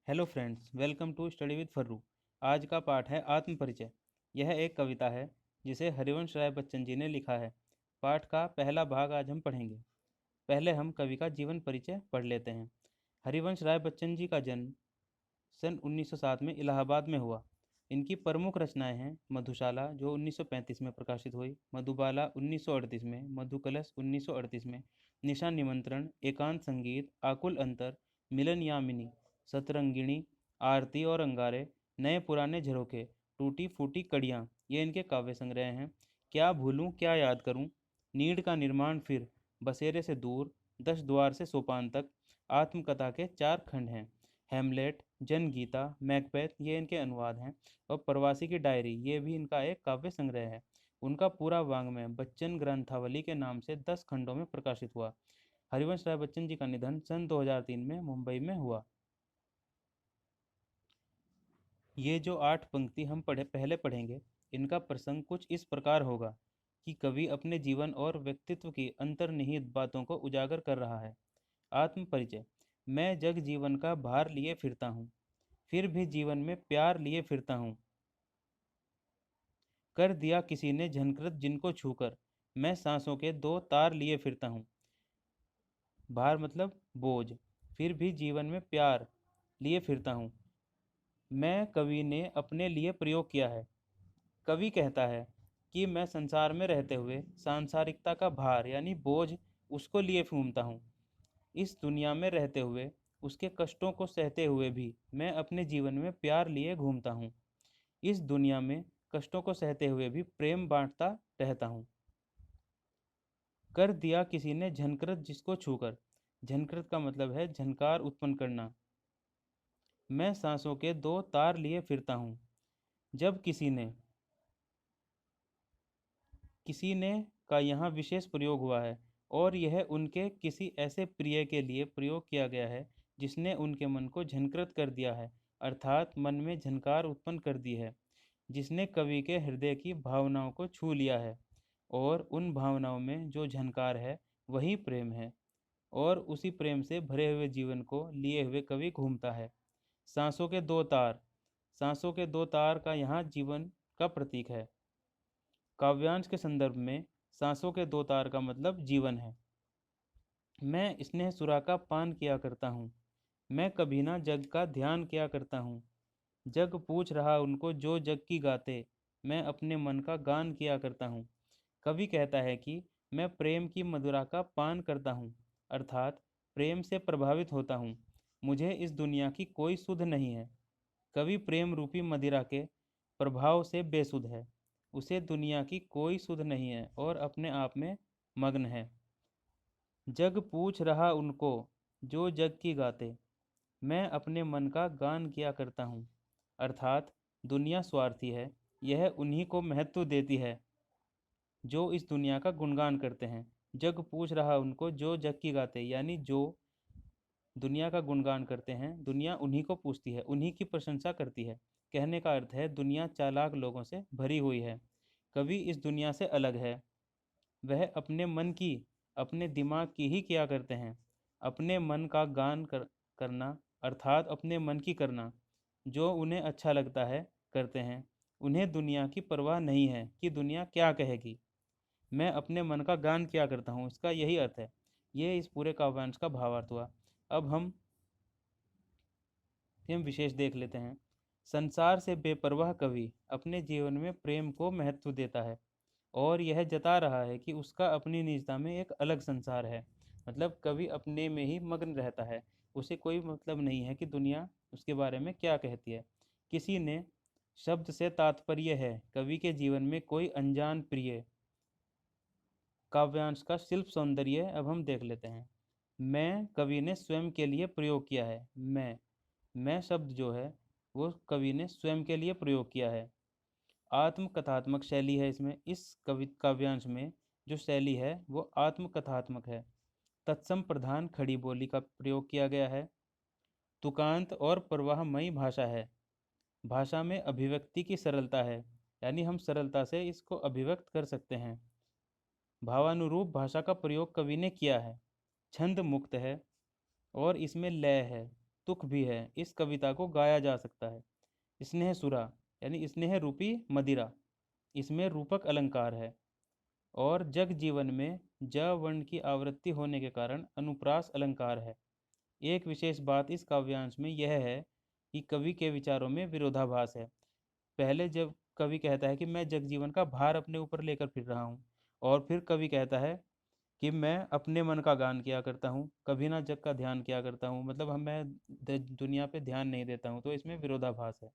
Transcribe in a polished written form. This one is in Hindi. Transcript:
Hello friends, welcome to study with Farru. आज का पाठ है आत्म परिचय। यह एक कविता है जिसे हरिवंश राय बच्चन जी ने लिखा है। पाठ का पहला भाग आज हम पढ़ेंगे। पहले हम कवि का जीवन परिचय पढ़ लेते हैं। हरिवंश राय बच्चन जी का जन्म सन 1907 में इलाहाबाद में हुआ। इनकी प्रमुख रचनाएं हैं मधुशाला, जो 1935 में प्रकाशित हुई, मधुबाला 1938 में, मधुकलश 1938 में, निशा निमंत्रण, एकांत संगीत, आकुल अंतर, मिलन यामिनी, सतरंगिणी, आरती और अंगारे, नए पुराने झरोखे, टूटी फूटी कड़ियाँ, ये इनके काव्य संग्रह हैं। क्या भूलूं क्या याद करूं, नीड़ का निर्माण फिर, बसेरे से दूर, 10 द्वार से सोपान तक, आत्मकथा के 4 खंड हैं। हेमलेट, जनगीता, मैकबेथ, ये इनके अनुवाद हैं। और प्रवासी की डायरी, ये भी इनका एक काव्य संग्रह है। उनका पूरा वाङ्मय बच्चन ग्रंथावली के नाम से 10 खंडों में प्रकाशित हुआ। हरिवंश राय बच्चन जी का निधन सन 2003 में मुंबई में हुआ। ये जो 8 पंक्ति हम पहले पढ़ेंगे, इनका प्रसंग कुछ इस प्रकार होगा कि कवि अपने जीवन और व्यक्तित्व की अंतर्निहित बातों को उजागर कर रहा है। आत्म परिचय। मैं जग जीवन का भार लिए फिरता हूँ, फिर भी जीवन में प्यार लिए फिरता हूँ। कर दिया किसी ने झनकृत जिनको छूकर, मैं सांसों के 2 तार लिए फिरता हूँ। भार मतलब बोझ। फिर भी जीवन में प्यार लिए फिरता हूँ। मैं कवि ने अपने लिए प्रयोग किया है। कवि कहता है कि मैं संसार में रहते हुए सांसारिकता का भार यानी बोझ उसको लिए घूमता हूँ। इस दुनिया में रहते हुए उसके कष्टों को सहते हुए भी मैं अपने जीवन में प्यार लिए घूमता हूँ। इस दुनिया में कष्टों को सहते हुए भी प्रेम बांटता रहता हूँ। कर दिया किसी ने झनकृत जिसको छूकर। झनकृत का मतलब है झनकार उत्पन्न करना। मैं सांसों के 2 तार लिए फिरता हूँ। जब किसी ने का यहाँ विशेष प्रयोग हुआ है और यह उनके किसी ऐसे प्रिय के लिए प्रयोग किया गया है जिसने उनके मन को झंकृत कर दिया है, अर्थात मन में झनकार उत्पन्न कर दी है, जिसने कवि के हृदय की भावनाओं को छू लिया है। और उन भावनाओं में जो झनकार है वही प्रेम है, और उसी प्रेम से भरे हुए जीवन को लिए हुए कवि घूमता है। सांसों के 2 तार। सांसों के 2 तार का यहाँ जीवन का प्रतीक है। काव्यांश के संदर्भ में सांसों के 2 तार का मतलब जीवन है। मैं स्नेह सुरा का पान किया करता हूँ, मैं कभी ना जग का ध्यान किया करता हूँ। जग पूछ रहा उनको जो जग की गाते, मैं अपने मन का गान किया करता हूँ। कवि कहता है कि मैं प्रेम की मधुरा का पान करता हूँ, अर्थात प्रेम से प्रभावित होता हूँ। मुझे इस दुनिया की कोई सुध नहीं है। कवि प्रेम रूपी मदिरा के प्रभाव से बेसुध है। उसे दुनिया की कोई सुध नहीं है और अपने आप में मग्न है। जग पूछ रहा उनको जो जग की गाते, मैं अपने मन का गान किया करता हूँ, अर्थात दुनिया स्वार्थी है। यह उन्हीं को महत्व देती है जो इस दुनिया का गुणगान करते हैं। जग पूछ रहा उनको जो जग की गाते, यानी जो दुनिया का गुणगान करते हैं, दुनिया उन्हीं को पूछती है, उन्हीं की प्रशंसा करती है। कहने का अर्थ है दुनिया चालाक लोगों से भरी हुई है। कवि इस दुनिया से अलग है। वह अपने मन की, अपने दिमाग की ही किया करते हैं। अपने मन का करना, अर्थात अपने मन की करना, जो उन्हें अच्छा लगता है करते हैं। उन्हें दुनिया की परवाह नहीं है कि दुनिया क्या कहेगी। मैं अपने मन का गान किया करता हूँ, इसका यही अर्थ है। ये इस पूरे काव्यांश का भावार्थ हुआ। अब हम विशेष देख लेते हैं। संसार से बेपरवाह कवि अपने जीवन में प्रेम को महत्व देता है और यह जता रहा है कि उसका अपनी निजता में एक अलग संसार है। मतलब कवि अपने में ही मग्न रहता है। उसे कोई मतलब नहीं है कि दुनिया उसके बारे में क्या कहती है। किसी ने शब्द से तात्पर्य है कवि के जीवन में कोई अनजान प्रिय। काव्यांश का शिल्प सौंदर्य अब हम देख लेते हैं। मैं कवि ने स्वयं के लिए प्रयोग किया है। मैं शब्द जो है वो कवि ने स्वयं के लिए प्रयोग किया है। आत्मकथात्मक शैली है इसमें। इस कवि काव्यांश में जो शैली है वो आत्मकथात्मक है। तत्सम प्रधान खड़ी बोली का प्रयोग किया गया है। तुकांत और प्रवाहमयी भाषा है। भाषा में अभिव्यक्ति की सरलता है, यानी हम सरलता से इसको अभिव्यक्त कर सकते हैं। भावानुरूप भाषा का प्रयोग कवि ने किया है। छंद मुक्त है और इसमें लय है। तुक भी है। इस कविता को गाया जा सकता है। स्नेह सुरा यानी स्नेह रूपी मदिरा, इसमें रूपक अलंकार है। और जग जीवन में ज वर्ण की आवृत्ति होने के कारण अनुप्रास अलंकार है। एक विशेष बात इस काव्यांश में यह है कि कवि के विचारों में विरोधाभास है। पहले जब कवि कहता है कि मैं जगजीवन का भार अपने ऊपर लेकर फिर रहा हूँ, और फिर कवि कहता है कि मैं अपने मन का गान किया करता हूँ, कभी ना जग का ध्यान किया करता हूँ, मतलब हम मैं दुनिया पे ध्यान नहीं देता हूँ, तो इसमें विरोधाभास है।